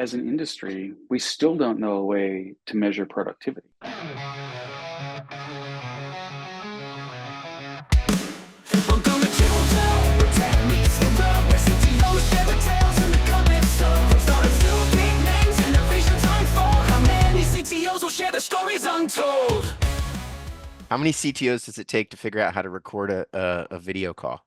as an industry, we still don't know a way to measure productivity. How many CTOs does it take to figure out how to record a video call?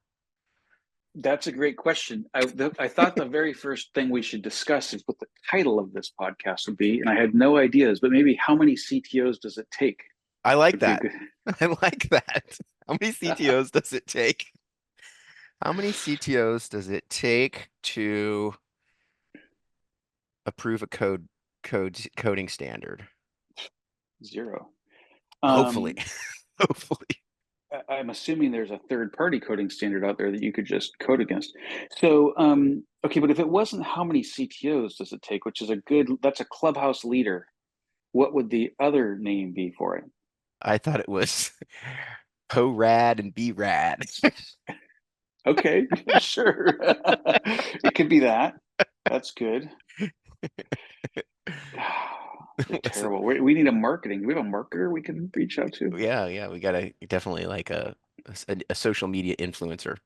That's a great question. I thought the very first thing we should discuss is what the title of this podcast would be, and I had no ideas, but maybe how many CTOs does it take I like would be a that. good. I like that. How many CTOs does it take? How many CTOs does it take to approve a coding standard? Zero. Hopefully. Um, Hopefully. I'm assuming there's a third party coding standard out there that you could just code against. So, okay, but if it wasn't how many CTOs does it take, which is that's a clubhouse leader, what would the other name be for it? I thought it was po rad and be rad. Okay, sure. It could be that. That's good. They're Was it- terrible. We need a marketing. Do we have a marketer we can reach out to? yeah, we gotta definitely like a social media influencer.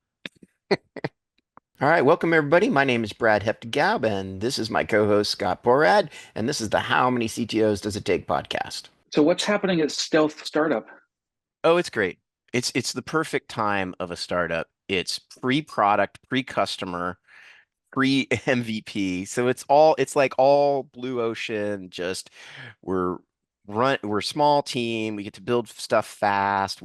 All right, welcome everybody. My name is Brad Heptegab, and this is my co-host Scott Porad, and this is the How Many CTOs Does It Take podcast. So what's happening at Stealth Startup? Oh, it's great. It's the perfect time of a startup. It's pre-product, pre-customer, pre-MVP. So it's like all blue ocean, just we're we're a small team. We get to build stuff fast.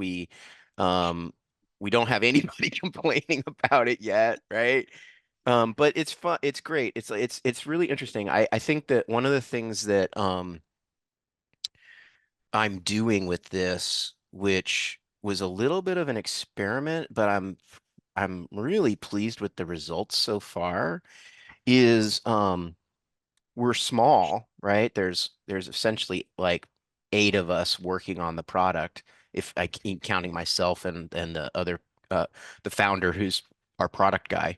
Um we don't have anybody complaining about it yet, right? But it's fun. It's great. It's really interesting. I think that one of the things that I'm doing with this, which was a little bit of an experiment, but I'm really pleased with the results so far, is we're small, right? There's essentially like 8 of us working on the product, if I keep counting myself and the other the founder who's our product guy.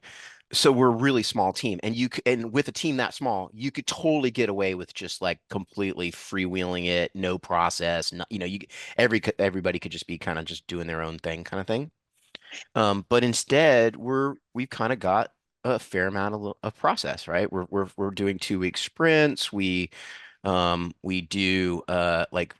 So we're a really small team, and and with a team that small, you could totally get away with just like completely freewheeling it, no process, no, everybody could just be kind of just doing their own thing, kind of thing. But instead, we've kind of got a fair amount of process, right? We're doing 2 week sprints. We do like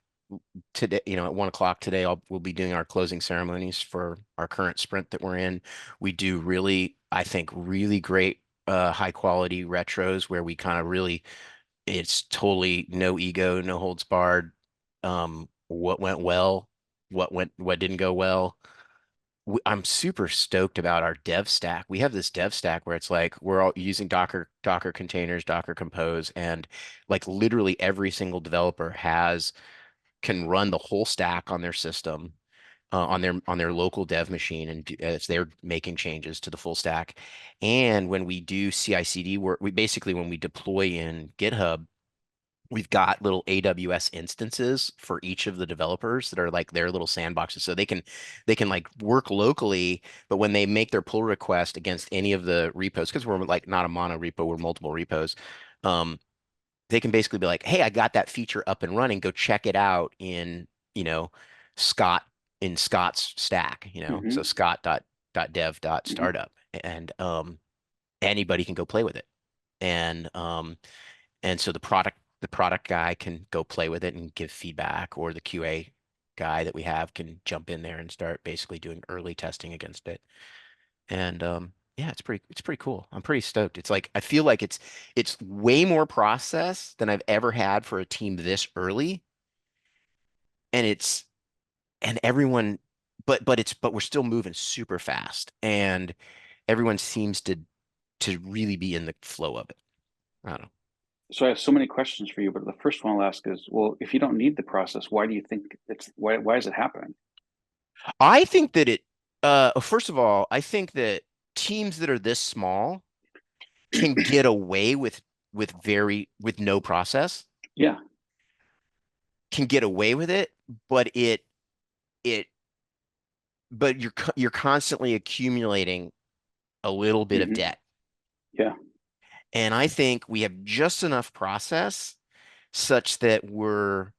today, at 1 o'clock today, we'll be doing our closing ceremonies for our current sprint that we're in. We do really, I think, really great high quality retros where we kind of really, it's totally no ego, no holds barred. What went well, what didn't go well. I'm super stoked about our dev stack. We have this dev stack where it's like we're all using Docker containers, Docker Compose, and like literally every single developer can run the whole stack on their system, on their local dev machine, and as they're making changes to the full stack. And when we do CI/CD work, we basically when we deploy in GitHub, we've got little AWS instances for each of the developers that are like their little sandboxes. So they can like work locally, but when they make their pull request against any of the repos, because we're like not a mono repo, we're multiple repos, um, they can basically be like, hey, I got that feature up and running. Go check it out in, you know, Scott in Scott's stack, so Hmm. Hmm. scott.dev.startup. And anybody can go play with it. And so the product guy can go play with it and give feedback, or the QA guy that we have can jump in there and start basically doing early testing against it. And yeah, it's pretty cool. I'm pretty stoked. It's like I feel like it's way more process than I've ever had for a team this early. And it's and everyone but we're still moving super fast, and everyone seems to really be in the flow of it. I don't know. So I have so many questions for you, but the first one I'll ask is, well, if you don't need the process, why do you think why is it happening? I think that first of all, I think that teams that are this small can get away with no process, Yeah. can get away with it, but it but you're constantly accumulating a little bit of Hmm. debt. Yeah. And I think we have just enough process such that we're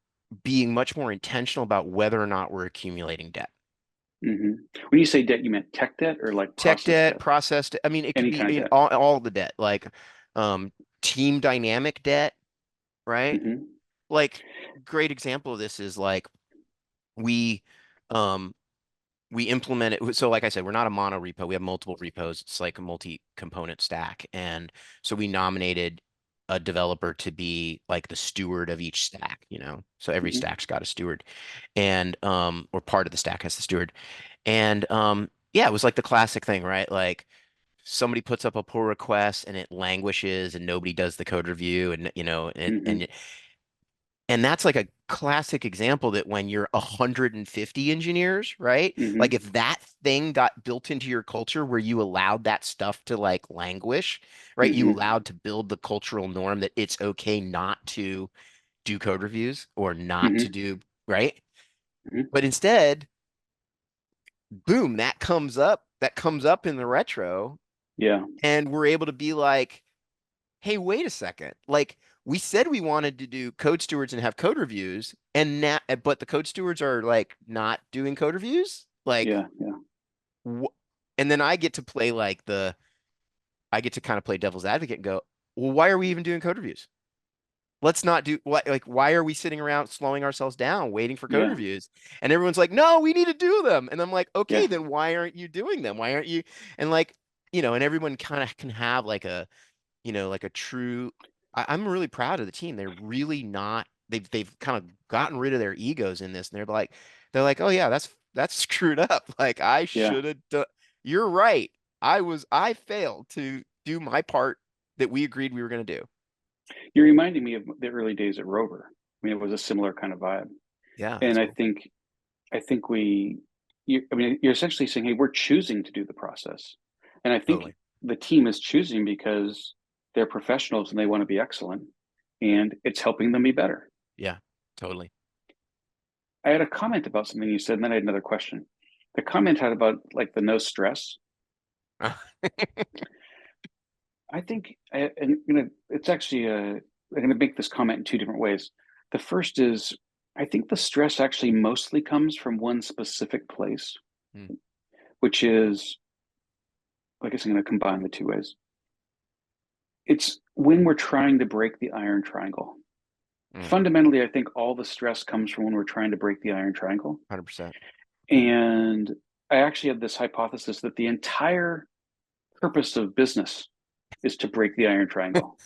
being much more intentional about whether or not we're accumulating debt. Hmm. When you say debt, you meant tech debt or like Tech process debt, debt? process debt. I mean, it could Any be kind of in debt. all the debt, like um, team dynamic debt, right? Hmm. Like, great example of this is like we um, we implement it. So like I said, we're not a mono repo. We have multiple repos. It's like a multi-component stack. And so we nominated a developer to be like the steward of each stack, you know? So every Hmm. stack's got a steward and or part of the stack has the steward. And yeah, it was like the classic thing, right? Like somebody puts up a pull request and it languishes and nobody does the code review and you know Hmm. and that's like a classic example that when you're 150 engineers, right? Like Hmm. if that thing got built into your culture where you allowed that stuff to like languish, right? You Hmm. allowed to build the cultural norm that it's okay not to do code reviews or not to Hmm. do, right? Hmm. But instead, boom, that comes up in the retro, Yeah. and we're able to be like, hey, wait a second. Like we said we wanted to do code stewards and have code reviews, and now, but the code stewards are like not doing code reviews. Like, Yeah. Yeah. wh and then I get to play like I get to kind of play devil's advocate and go, well, why are we even doing code reviews? Let's not do what, like, why are we sitting around slowing ourselves down waiting for code Yeah. reviews? And everyone's like, no, we need to do them. And I'm like, okay, Yeah. then why aren't you doing them? Why aren't you? And like, and everyone kind of can have like like a true I'm really proud of the team. They're really not they've kind of gotten rid of their egos in this and they're like, oh yeah, that's screwed up. Like I Yeah. should have done you're right. I failed to do my part that we agreed we were gonna do. You're reminding me of the early days at Rover. I mean, it was a similar kind of vibe. Yeah, And that's I cool. think, I think we, I mean, you're essentially saying, hey, we're choosing to do the process. And I think Totally. the team is choosing because they're professionals and they want to be excellent and it's helping them be better. Yeah, totally. I had a comment about something you said, and then I had another question. The comment had about like the no stress. I think, and it's actually, I'm going to make this comment in two different ways. The first is, I think the stress actually mostly comes from one specific place, Hmm, which is, I guess I'm going to combine the two ways. It's when we're trying to break the iron triangle. hmm, Fundamentally, I think all the stress comes from when we're trying to break the iron triangle. 100%. And I actually have this hypothesis that the entire purpose of business is to break the iron triangle.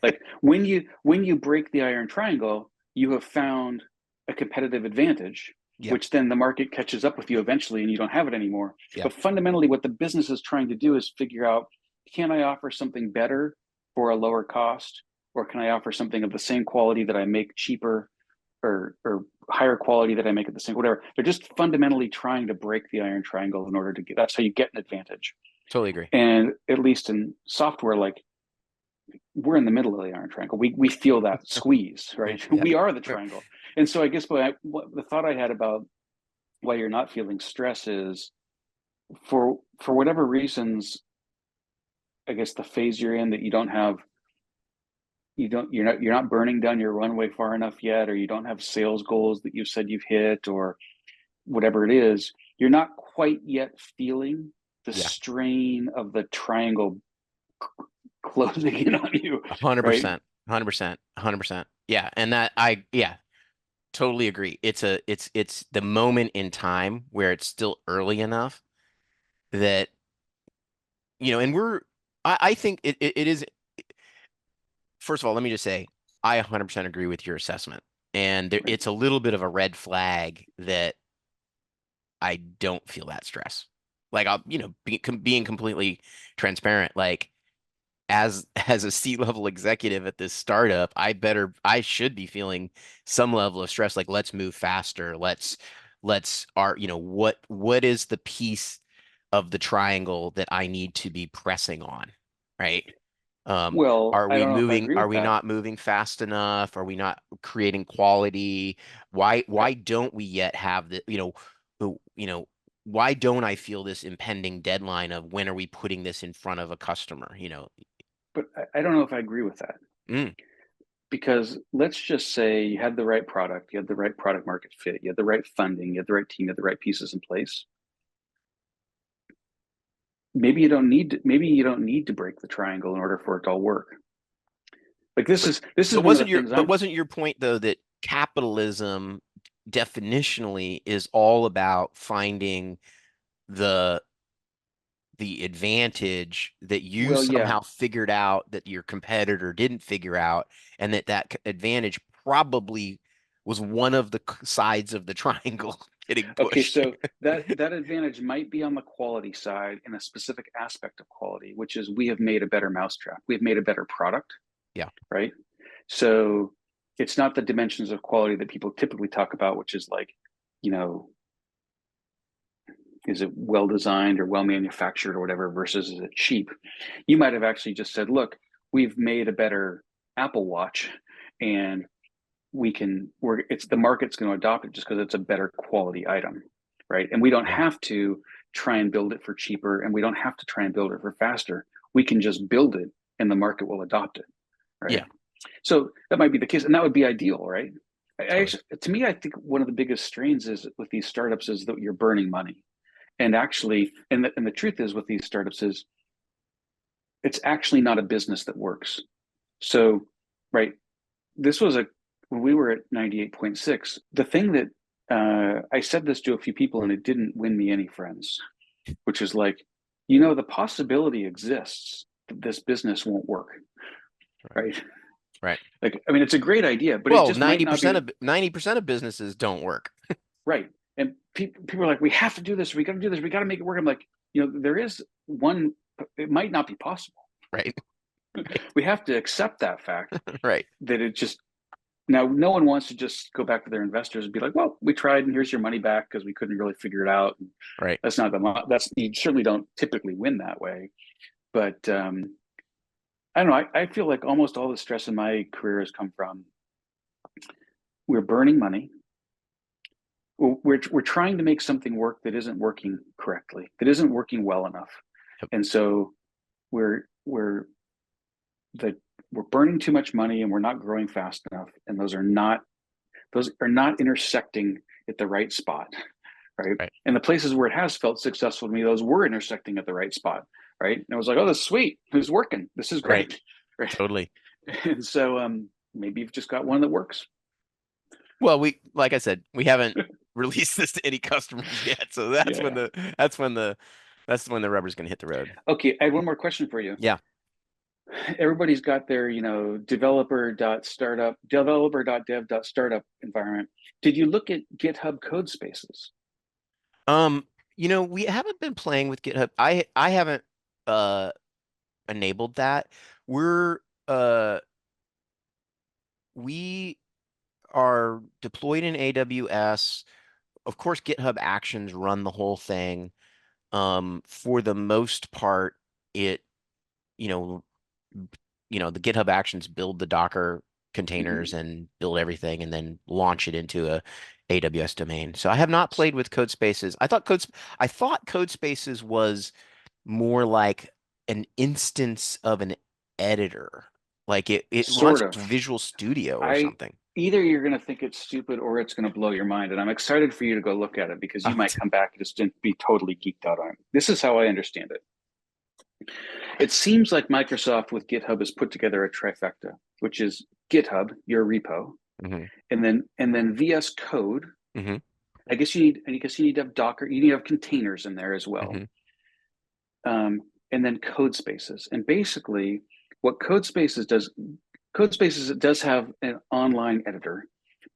Like when you break the iron triangle, you have found a competitive advantage, Yeah, which then the market catches up with you eventually and you don't have it anymore. yeah, But fundamentally, what the business is trying to do is figure out, can I offer something better for a lower cost? Or can I offer something of the same quality that I make cheaper or higher quality that I make at the same whatever? They're just fundamentally trying to break the iron triangle in order to get that's how you get an advantage. totally agree. And at least in software, like we're in the middle of the iron triangle. We feel that squeeze, right? Yeah. We are the triangle. And so I guess what the thought I had about why you're not feeling stress is for whatever reasons, I guess the phase you're in that you don't have you're not burning down your runway far enough yet, or you don't have sales goals that you said you've hit, or whatever it is, you're not quite yet feeling the Yeah. strain of the triangle closing in on you, right? 100%. 100%. 100%. Yeah. And yeah, totally agree. It's the moment in time where it's still early enough that, and I think it is, first of all, let me just say, I 100% agree with your assessment. And Right. it's a little bit of a red flag that I don't feel that stress. Like being completely transparent, like as a C-level executive at this startup, I should be feeling some level of stress. Like, let's move faster. Let's what is the piece of the triangle that I need to be pressing on, right? Um, Well, I don't know if I agree are with we that. not moving fast enough? Are we not creating quality? I, Why don't we yet have why don't I feel this impending deadline of when are we putting this in front of a customer? but I don't know if I agree with that. Mm. Because let's just say you had the right product, you had the right product market fit, you had the right funding, you had the right team, you had the right pieces in place. Maybe you don't need to break the triangle in order for it to all work. Like this is one of the things But I'm wasn't your point though that capitalism definitionally is all about finding the the advantage that you well, yeah. somehow figured out that your competitor didn't figure out, and that advantage probably was one of the sides of the triangle getting Okay, pushed. so that advantage might be on the quality side in a specific aspect of quality, which is we have made a better mousetrap. We've made a better product, Yeah, right? So it's not the dimensions of quality that people typically talk about, which is like, you know, is it well designed or well manufactured or whatever versus is it cheap? You might have actually just said, look, we've made a better Apple Watch and it's the market's going to adopt it just because it's a better quality item, right? And we don't yeah, have to try and build it for cheaper, and we don't have to try and build it for faster. We can just build it and the market will adopt it, right? yeah, So that might be the case, and that would be ideal, right? totally. To me, I think one of the biggest strains is with these startups is that you're burning money. And actually, and the truth is with these startups is it's actually not a business that works. So, right, this was when we were at 98.6, the thing that I said this to a few people and it didn't win me any friends, which is like, the possibility exists that this business won't work, Right. right? Right. Like, I mean, it's a great idea, but it Well, just might not be 90% of businesses don't work. right. And people are like, we have to do this. We got to do this. We got to make it work. I'm like, there is one, it might not be possible. Right. We have to accept that fact Right. that it just now no one wants to just go back to their investors and be like, well, we tried and here's your money back because we couldn't really figure it out. And Right. that's you certainly don't typically win that way. But I don't know. I feel like almost all the stress in my career has come from we're burning money. We're trying to make something work that isn't working correctly, that isn't working well enough, Yep. and so we're the we're burning too much money and we're not growing fast enough, and those are not intersecting at the right spot, right? Right. And the places where it has felt successful to me, those were intersecting at the right spot, right? And I was like, oh, that's sweet. It's working. This is Right. great, right? Totally. And so maybe you've just got one that works. Well, like I said, we haven't released this to any customers yet, so Yeah. that's when the rubber's gonna hit the road. Okay, I have one more question for you. Yeah. Everybody's got their, developer.dev.startup environment. Did you look at GitHub Codespaces? Um, we haven't been playing with GitHub. I haven't uh enabled that. We're we are deployed in AWS. Of course, GitHub Actions run the whole thing. For the most part, it, you know, the GitHub Actions build the Docker containers Mm-hmm. and build everything and then launch it into a AWS domain. So I have not played with Codespaces. I thought Codespaces was more like an instance of an editor. Like it Sort launched of. Visual Studio or I something. Either you're going to think it's stupid or it's going to blow your mind, and I'm excited for you to go look at it because you Oh, might come back and just be totally geeked out on it. This is how I understand it. It seems like Microsoft with GitHub has put together a trifecta, which is GitHub, your repo, hmm and then VS Code. hmm I guess you need to have Docker. You need to have containers in there as well, hmm and then Codespaces. And basically, what Codespaces it does have an online editor,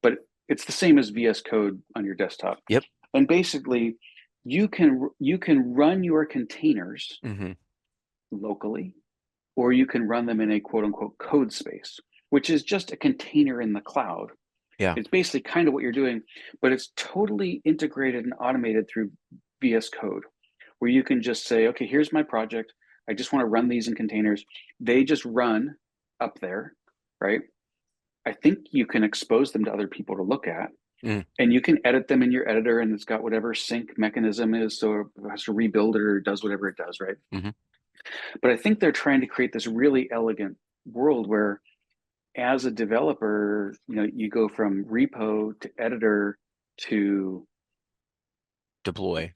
but it's the same as VS Code on your desktop. Yep. And basically, you can run your containers hmm locally, or you can run them in a quote unquote code space, which is just a container in the cloud. Yeah. It's basically kind of what you're doing, but it's totally integrated and automated through VS Code, where you can just say, okay, here's my project. I just want to run these in containers. They just run up there, right? I think you can expose them to other people to look at, Mm. and you can edit them in your editor, and it's got whatever sync mechanism is, so it has to rebuild it or does whatever it does, right? hmm But I think they're trying to create this really elegant world where, as a developer, you go from repo to editor to Deploy.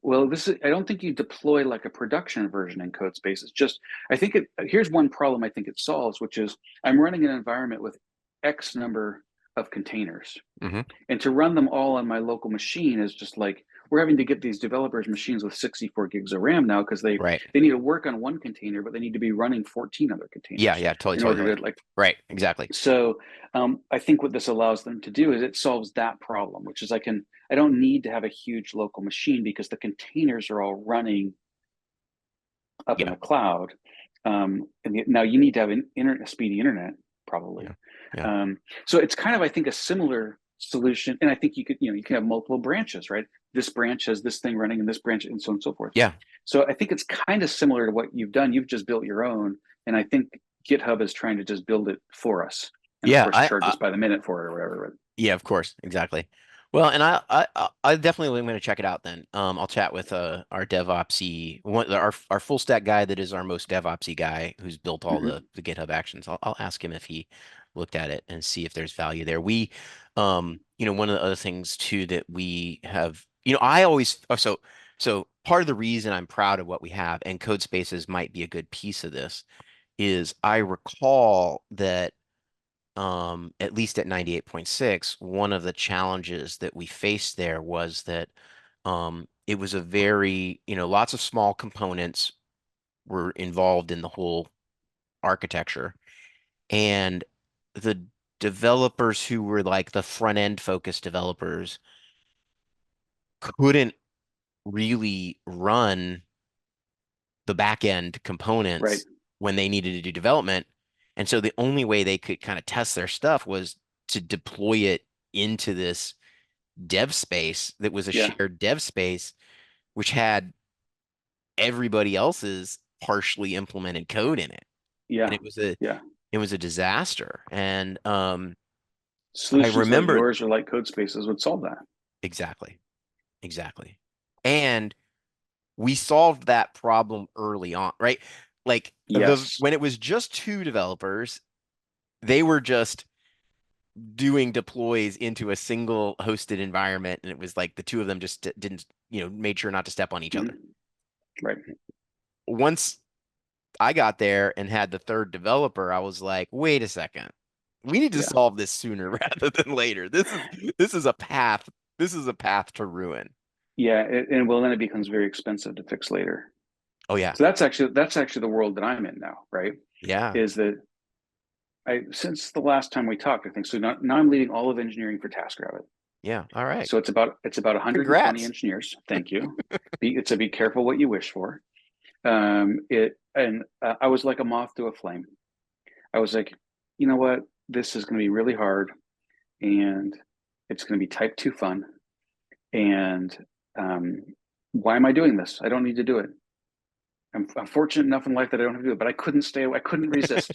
well, this is, I don't think you deploy like a production version in Codespaces. Just I think here's one problem I think it solves, which is I'm running an environment with X number of containers. Mm-hmm. And to run them all on my local machine is just like we're having to get these developers machines with 64 gigs of RAM now because Right. they need to work on one container, but they need to be running 14 other Yeah, containers yeah, totally, in totally, order totally. to like. Right, exactly. So I think what this allows them to do is it solves that problem, which is I don't need to have a huge local machine because the containers are all running up in Yeah, the cloud. Now you need to have a speedy internet, probably. yeah, yeah. So it's kind of, I think, a similar solution. And I think you can have multiple branches, right? This branch has this thing running in this branch and so on and so forth. Yeah, So I think it's kind of similar to what you've done. You've just built your own. And I think GitHub is trying to just build it for us. And of yeah, course, charge us by the minute for it or whatever. yeah, of course, exactly. Well, and I definitely am going to check it out then. I'll chat with our DevOpsy one, our full stack guy that is our most DevOpsy guy who's built all Mm-hmm. the GitHub actions. I'll ask him if he looked at it and see if there's value there. We, one of the other things too that we have, I always so part of the reason I'm proud of what we have, and Codespaces might be a good piece of this, is I recall that at least at 98.6, one of the challenges that we faced there was that it was a very, lots of small components were involved in the whole architecture. And the developers who were like the front end focused developers couldn't really run the back end Right. components when they needed to do development. And so the only way they could kind of test their stuff was to deploy it into this dev space that was a Yeah. shared dev space, which had everybody else's partially implemented code in it. And Yeah. Yeah. it was a disaster. And I Solutions like remember yours or like Codespaces would solve that. exactly, exactly. And we solved that problem early on, right? Like the Yes. when it was just two developers, they were just doing deploys into a single hosted environment, and it was like the two of them just didn't, made sure not to step on each other. Mm-hmm. Right. Once I got there and had the third developer, I was like, wait a second. We need to Yeah. solve this sooner rather than later. This is a path. This is a path to ruin. Yeah. And well, then it becomes very expensive to fix later. Oh yeah. So that's actually the world that I'm in now, right? Yeah. Is that I since the last time we talked, I think so. Now I'm leading all of engineering for TaskRabbit. Yeah. All right. So it's about 120 Congrats. engineers. Thank you. Be careful what you wish for. I was like a moth to a flame. I was like, you know what? This is going to be really hard, and it's going to be type 2 fun. And um, why am I doing this? I don't need to do it. I'm fortunate enough in life that I don't have to do it, but I couldn't stay away. I couldn't resist.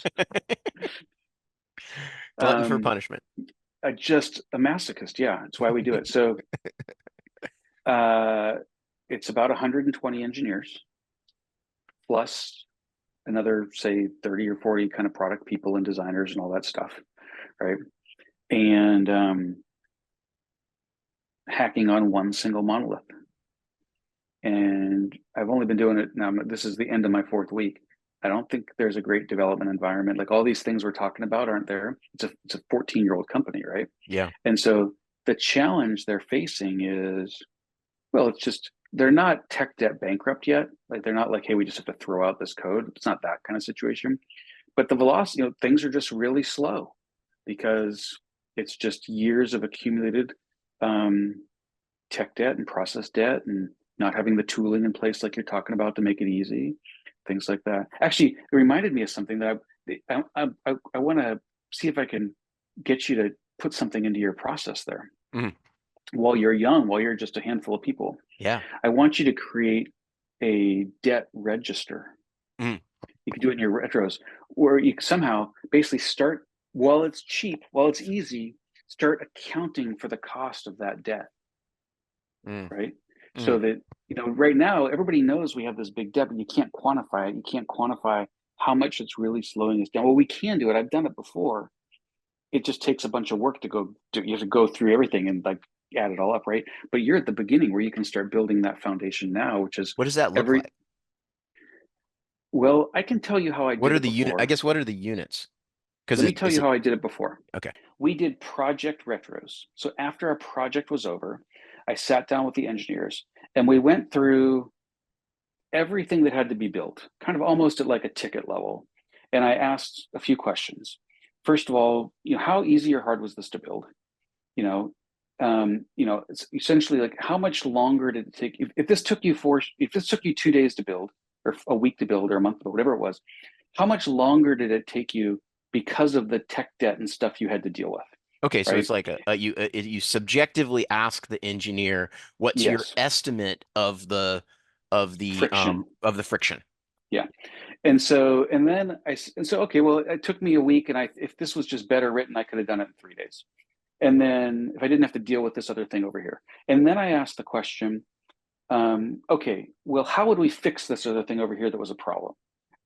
Glutton for Um, punishment. I just a masochist. Yeah, it's why we do it. So uh, it's about 120 engineers plus another, say, 30 or 40 kind of product people and designers and all that stuff, right? And hacking on one single monolith. And I've only been doing it now. This is the end of my fourth week. I don't think there's a great development environment. Like all these things we're talking about aren't there. It's a 14-year-old company, right? Yeah. And so the challenge they're facing is, well, it's just they're not tech debt bankrupt yet. Like they're not like, hey, we just have to throw out this code. It's not that kind of situation. But the velocity, things are just really slow because it's just years of accumulated um, tech debt and process debt and not having the tooling in place like you're talking about to make it easy, things like that. Actually, it reminded me of something that I want to see if I can get you to put something into your process there Mhm. while you're young, while you're just a handful of people. Yeah. I want you to create a debt register. Mhm. You can do it in your retros, where you somehow basically start while it's cheap, while it's easy, start accounting for the cost of that debt, Mm. right? so Mm. that, right now everybody knows we have this big debt, but you can't quantify it. You can't quantify how much it's really slowing us down. Well, we can do it. I've done it before. It just takes a bunch of work to go do. You have to go through everything and like add it all up, right? But you're at the beginning where you can start building that foundation now, which is What does that look every, like? well, I can tell you how I What did are it the unit? I before. guess what are the units? Because Let me tell is you it how I did it before. okay? We did project retros. So after a project was over, I sat down with the engineers and we went through everything that had to be built, kind of almost at like a ticket level. And I asked a few questions. First of all, how easy or hard was this to build? You know, it's essentially like how much longer did it take? If this took you 2 days to build, or a week to build, or a month to build, whatever it was, how much longer did it take you because of the tech debt and stuff you had to deal with? Okay, so Right? it's like you subjectively ask the engineer what's your Yes. estimate of Friction. of the friction. Yeah. And so okay, well, it took me a week, and if this was just better written, I could have done it in 3 days. And then if I didn't have to deal with this other thing over here, and then I asked the question, okay, well, how would we fix this other thing over here that was a problem?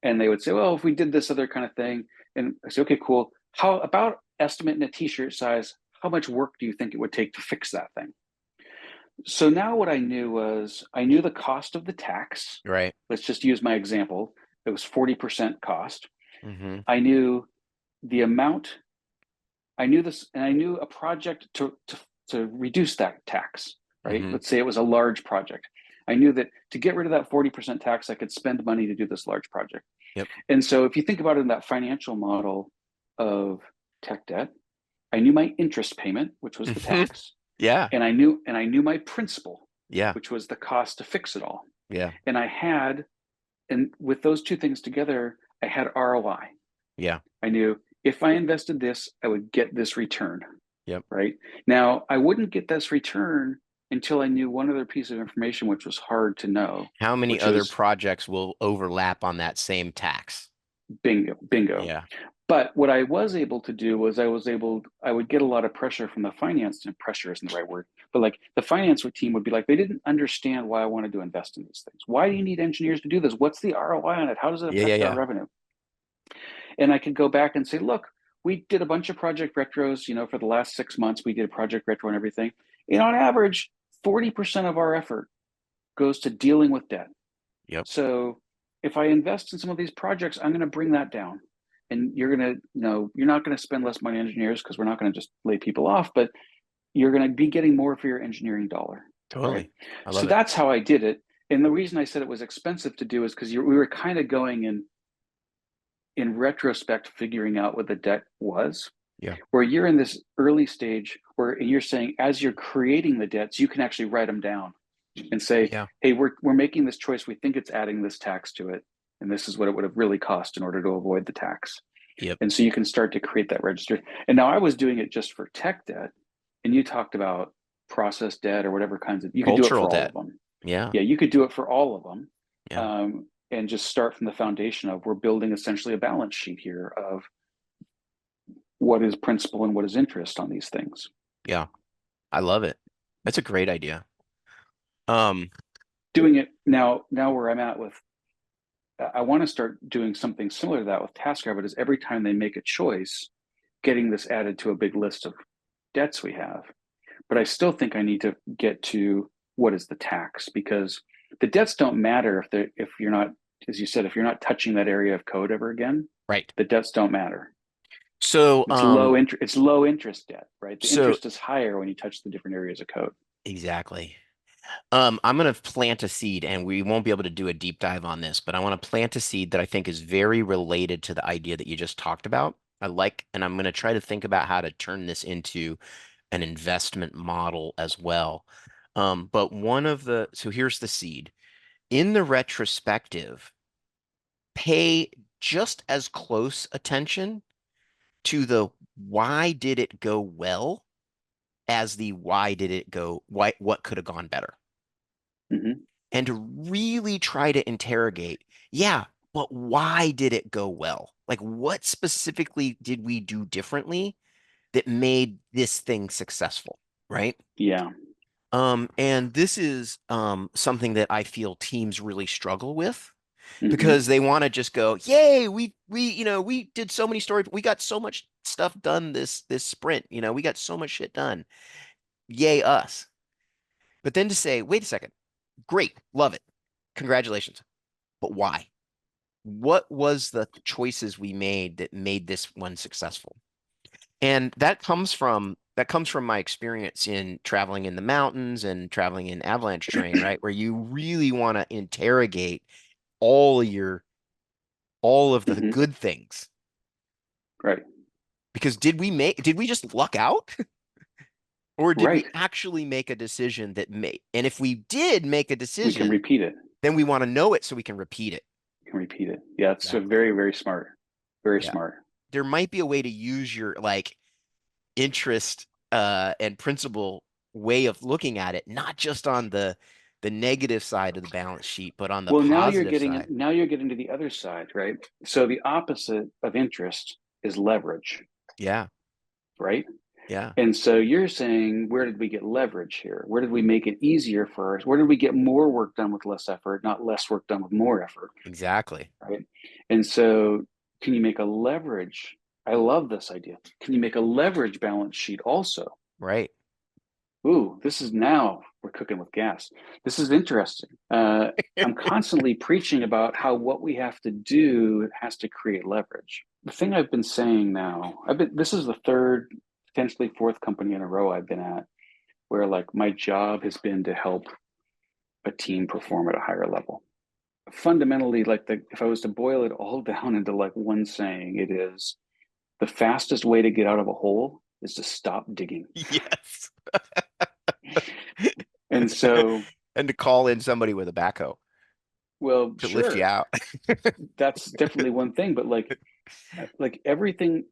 And they would say, well, if we did this other kind of thing, and I say, okay, cool. How about estimate in a t-shirt size? How much work do you think it would take to fix that thing? So now what I knew was I knew the cost of the tax. Right. Let's just use my example. It was 40% cost. Mm-hmm. I knew the amount, I knew this, and I knew a project to reduce that tax, right? Mm-hmm. Let's say it was a large project. I knew that to get rid of that 40% tax, I could spend money to do this large project. Yep. And so if you think about it in that financial model of tech debt, I knew my interest payment, which was the Mm-hmm. tax, Yeah. and I knew my principal, Yeah. which was the cost to fix it all. Yeah. And and with those two things together, I had ROI. Yeah. I knew if I invested this, I would get this return, Yep. right? Now, I wouldn't get this return until I knew one other piece of information, which was hard to know, How many which other is projects will overlap on that same tax? bingo, bingo. Yeah. But what I was able to do was I would get a lot of pressure from the finance, and pressure isn't the right word, but like the finance team would be like, they didn't understand why I wanted to invest in these things. Why do you need engineers to do this? What's the ROI on it? How does it Yeah. Yeah. affect our Yeah. revenue? And I could go back and say, look, we did a bunch of project retros, for the last 6 months, we did a project retro and everything. And on average, 40% of our effort goes to dealing with debt. Yep. So if I invest in some of these projects, I'm going to bring that down. And you're not going to spend less money on engineers because we're not going to just lay people off, but you're going to be getting more for your engineering dollar, right? Totally. I So love it. that's how I did it. And the reason I said it was expensive to do is because we were kind of going in retrospect, figuring out what the debt was, Yeah. where you're in this early stage where you're saying, as you're creating the debts, you can actually write them down and say, Yeah. hey, we're making this choice. We think it's adding this tax to it. And this is what it would have really cost in order to avoid the tax. Yep. And so you can start to create that register. And now I was doing it just for tech debt. And you talked about process debt or whatever kinds of, you could do it Cultural for all of debt. them. Yeah. Yeah, you could do it for all of them. Yeah. And just start from the foundation of we're building essentially a balance sheet here of what is principal and what is interest on these things. Yeah. I love it. That's a great idea. Um, Doing it now where I'm at with, I want to start doing something similar to that with TaskRabbit is every time they make a choice, getting this added to a big list of debts we have. But I still think I need to get to what is the tax, because the debts don't matter if you're not, as you said, if you're not touching that area of code ever again, right. the debts don't matter. So, It's low interest debt, right? The so interest is higher when you touch the different areas of code. exactly. I'm going to plant a seed, and we won't be able to do a deep dive on this, but I want to plant a seed that I think is very related to the idea that you just talked about. And I'm going to try to think about how to turn this into an investment model as well. But so here's the seed. In the retrospective, pay just as close attention to the why did it go well as the what could have gone better. Mm-hmm. And to really try to interrogate, yeah, but why did it go well? Like, what specifically did we do differently that made this thing successful, right? Yeah. And this is something that I feel teams really struggle with Hmm. because they want to just go, "Yay, we did so many stories, we got so much stuff done this sprint, we got so much shit done. Yay us." But then to say, "Wait a second. Great, love it. Congratulations. But why? What was the choices we made that made this one successful?" And that comes from my experience in traveling in the mountains and traveling in avalanche terrain, right? Where you really want to interrogate all of your all of the Hmm. good things. Right. Because did we just luck out? Or did we Right. actually make a decision that made, and if we did make a We can decision, repeat it. then we want to know it so we can repeat it. We can repeat it. Yeah, it's a Exactly. very, very smart. Very Yeah. smart. There might be a way to use your like interest and principle way of looking at it, not just on the negative side of the balance sheet, but on the Well, positive side. now you're getting to the other side, right? So the opposite of interest is leverage, Yeah, right? yeah, And so you're saying, where did we get leverage here? Where did we make it easier for us? Where did we get more work done with less effort, not less work done with more effort, exactly. right? And so, can you make a leverage? I love this idea. Can you make a leverage balance sheet also? Right. Ooh, this is now we're cooking with gas. This is interesting. I'm constantly preaching about how what we have to do has to create leverage. The thing I've been saying now, this is the third, potentially fourth company in a row I've been at where like my job has been to help a team perform at a higher level. Fundamentally, like if I was to boil it all down into like one saying, it is the fastest way to get out of a hole is to stop digging. Yes. And so, And to call in somebody with a backhoe well, to lift you sure, out. that's definitely one thing, but like everything,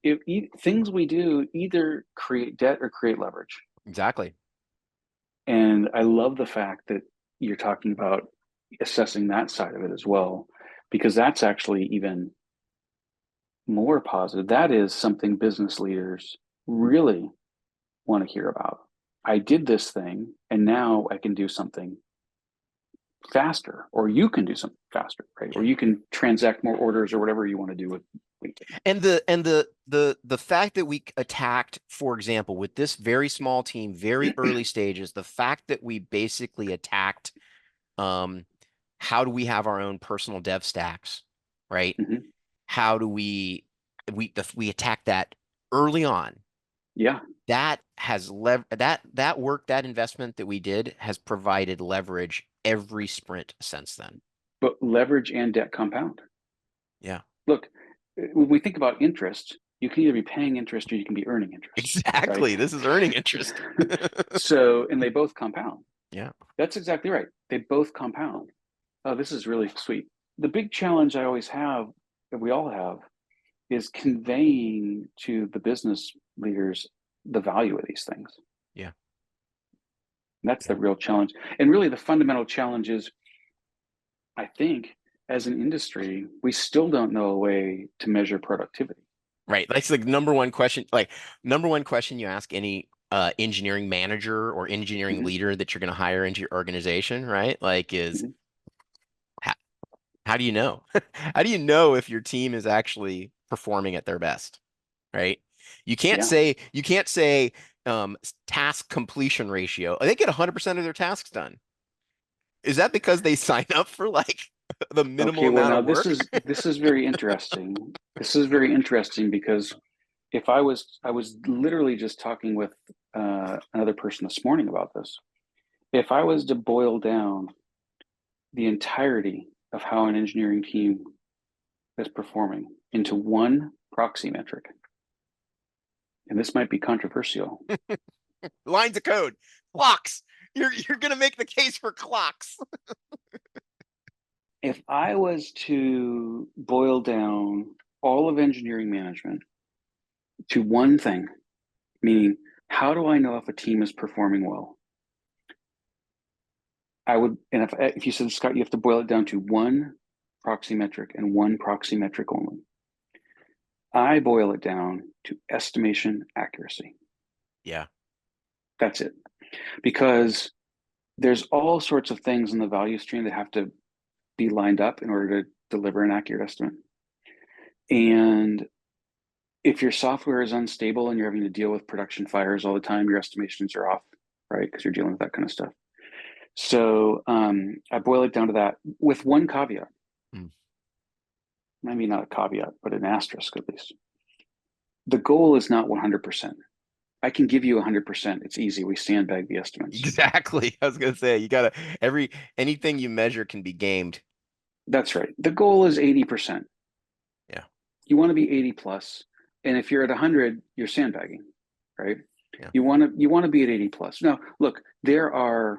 things we do either create debt or create leverage. Exactly. And I love the fact that you're talking about assessing that side of it as well, because that's actually even more positive. That is something business leaders really want to hear about. I did this thing and now I can do something faster, or you can do something faster, right? Or Yeah. you can transact more orders or whatever you want to do with LinkedIn. And the fact that we attacked, for example, with this very small team, very early stages, the fact that we basically attacked um how do we have our own personal dev stacks, right? Mm-hmm. How do we attack that early on? Yeah, That has that work, that investment that we did has provided leverage every sprint since then. but leverage and debt compound. Yeah. Look, when we think about interest, you can either be paying interest or you can be earning interest, right? Exactly. This is earning interest. So, and they both compound. Yeah. That's exactly right. They both compound. Oh, this is really sweet. The big challenge I always have, that we all have, is conveying to the business leaders the value of these things. Yeah. And that's Yeah. the real challenge. And really, the fundamental challenge is, I think, as an industry, we still don't know a way to measure productivity. Right. That's like number one question. Like number one question you ask any engineering manager or engineering Mm-hmm. leader that you're going to hire into your organization, right? Like is Mm-hmm. how, how do you know? How do you know if your team is actually performing at their best, right? Yeah. You can't say task completion ratio. They get 100% of their tasks done. Is that because they sign up for like the minimal Okay. Well, amount now of work? this is very interesting. This is very interesting because if I was literally just talking with another person this morning about this. If I was to boil down the entirety of how an engineering team is performing into one proxy metric, and this might be controversial. Lines of code, clocks. You're gonna make the case for clocks. If I was to boil down all of engineering management to one thing, meaning how do I know if a team is performing well? I would, and if you said, Scott, you have to boil it down to one proxy metric and one proxy metric only. I boil it down to estimation accuracy. Yeah. That's it. Because there's all sorts of things in the value stream that have to be lined up in order to deliver an accurate estimate. And if your software is unstable and you're having to deal with production fires all the time, your estimations are off, right? Because you're dealing with that kind of stuff. So I boil it down to that with one caveat. Maybe not a caveat, but an asterisk at least. The goal is not 100%. I can give you 100%. It's easy. We sandbag the estimates. Exactly. I was gonna say you gotta anything you measure can be gamed. That's right. The goal is 80%. Yeah. You want to be 80 plus. And if you're at 100, you're sandbagging, right? Yeah. You want to be at 80 plus. Now, look, there are,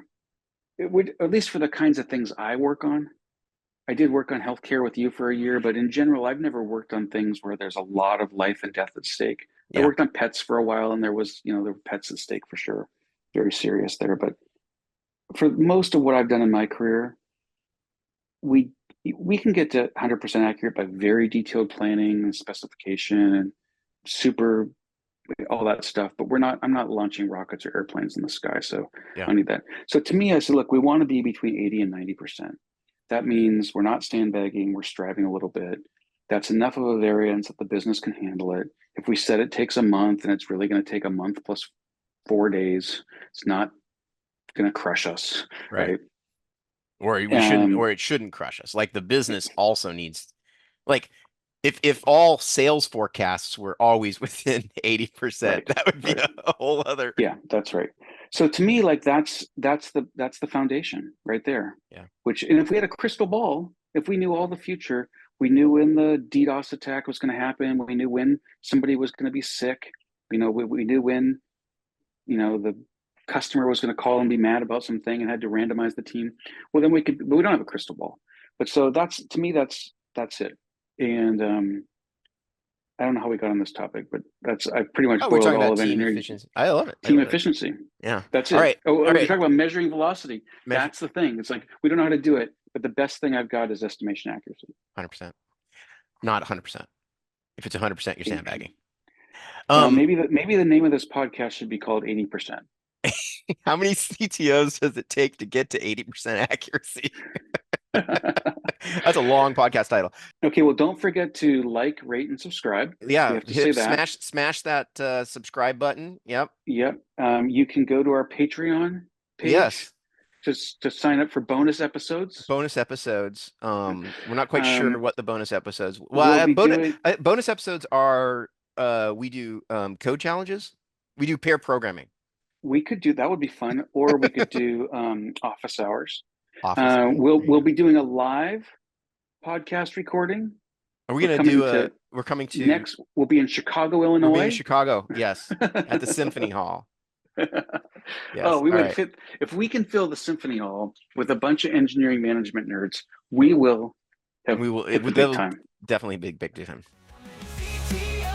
at least for the kinds of things I work on, I did work on healthcare with you for a year, but in general, I've never worked on things where there's a lot of life and death at stake. I Yeah. worked on pets for a while, and there were pets at stake for sure. Very serious there. But for most of what I've done in my career, we can get to 100% accurate by very detailed planning and specification and super all that stuff. But I'm not launching rockets or airplanes in the sky, so Yeah. I need that. So to me, I said, look, we want to be between 80 and 90%. That means we're not sandbagging, we're striving a little bit. That's enough of a variance that the business can handle it. If we said it takes a month and it's really going to take a month plus 4 days, it's not going to crush us, right? Or it shouldn't crush us. Like the business also needs, like, if all sales forecasts were always within 80%, Right, that would be right. a whole other. Yeah, that's right. So to me, like that's the foundation right there. Yeah. And if we had a crystal ball, if we knew all the future, we knew when the DDoS attack was going to happen, we knew when somebody was going to be sick, we knew when the customer was going to call and be mad about something and had to randomize the team. Well, then but we don't have a crystal ball. But so to me, that's it. And I don't know how we got on this topic, but I pretty much Oh, we're boiled talking all about of team engineering. efficiency. I love it. Team efficiency. Yeah. That's All it. right. Oh, All we're right. talking about measuring velocity. That's the thing. It's like we don't know how to do it, but the best thing I've got is estimation accuracy. 100%. Not 100%. If it's 100%, you're 80%. sandbagging. Maybe the name of this podcast should be called 80%. How many CTOs does it take to get to 80% accuracy? That's a long podcast title. Okay, well, don't forget to like, rate, and subscribe. Yeah, We have to say that. Smash that subscribe button. Yep. Yep. You can go to our Patreon page. Yes. Just to sign up for bonus episodes. Bonus episodes. We're not quite sure what the bonus episodes. Well, bonus episodes are we do code challenges. We do pair programming. We could do that. Would be fun. Or we could do office hours. We'll be doing a live podcast recording. Are we going to do we're coming to next? We'll be in Chicago, Illinois. We'll be in Chicago, yes, at the Symphony Hall. Yes. Oh, we would fit if we can fill the Symphony Hall with a bunch of engineering management nerds. We will have big time. Definitely big time.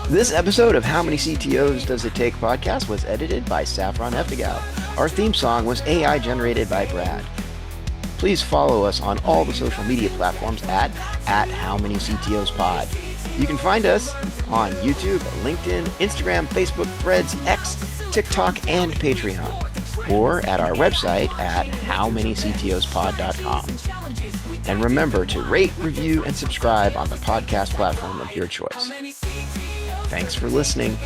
This episode of How Many CTOs Does It Take podcast was edited by Saffron Eftigao. Our theme song was AI generated by Brad. Please follow us on all the social media platforms at How Many CTOs Pod. You can find us on YouTube, LinkedIn, Instagram, Facebook, Threads, X, TikTok, and Patreon, or at our website at howmanyctospod.com. And remember to rate, review, and subscribe on the podcast platform of your choice. Thanks for listening.